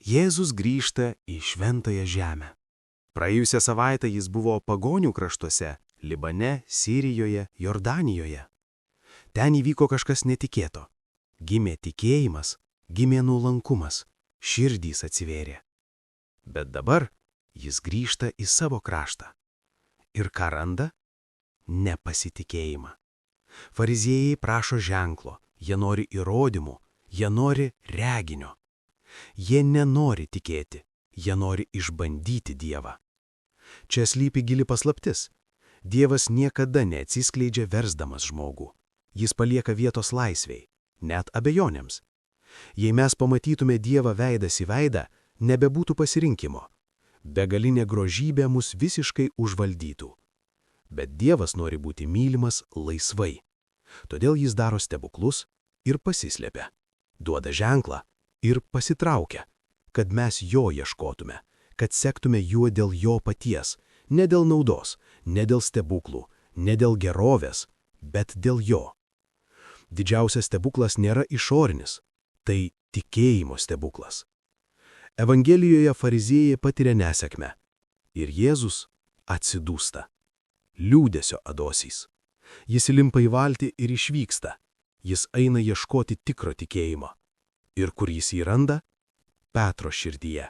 Jėzus grįžta į šventąją žemę. Praėjusią savaitę jis buvo pagonių kraštuose – Libane, Sirijoje, Jordanijoje. Ten įvyko kažkas netikėto. Gimė tikėjimas, gimė nuolankumas, širdys atsivėrė. Bet dabar jis grįžta į savo kraštą. Ir ką randa? Nepasitikėjimą. Fariziejai prašo ženklo, jie nori įrodymų, jie nori reginio. Jie nenori tikėti, jie nori išbandyti Dievą. Čia slypi gili paslaptis. Dievas niekada neatsiskleidžia versdamas žmogų. Jis palieka vietos laisvei, net abejonėms. Jei mes pamatytume Dievą veidas į veidą, nebebūtų pasirinkimo. Begalinė grožybė mus visiškai užvaldytų. Bet Dievas nori būti mylimas laisvai. Todėl jis daro stebuklus ir pasislepia. Duoda ženklą ir pasitraukia, kad mes jo ieškotume, kad sektume juo dėl jo paties, ne dėl naudos, ne dėl stebuklų, ne dėl gerovės, bet dėl jo. Didžiausias stebuklas nėra išorinis, tai tikėjimo stebuklas. Evangelijoje fariziejai patiria nesėkmę ir Jėzus atsidūsta. Liūdesio adosys. Jis įlimpa į valtį ir išvyksta. Jis eina ieškoti tikro tikėjimo. Ir kur jis jį randa? Petro širdyje.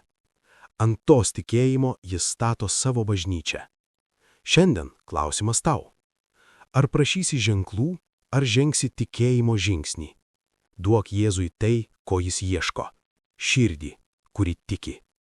Ant tos tikėjimo jis stato savo bažnyčią. Šiandien klausimas tau. Ar prašysi ženklų, ar žengsi tikėjimo žingsnį? Duok Jėzui tai, ko jis ieško. Širdį, kuri tiki.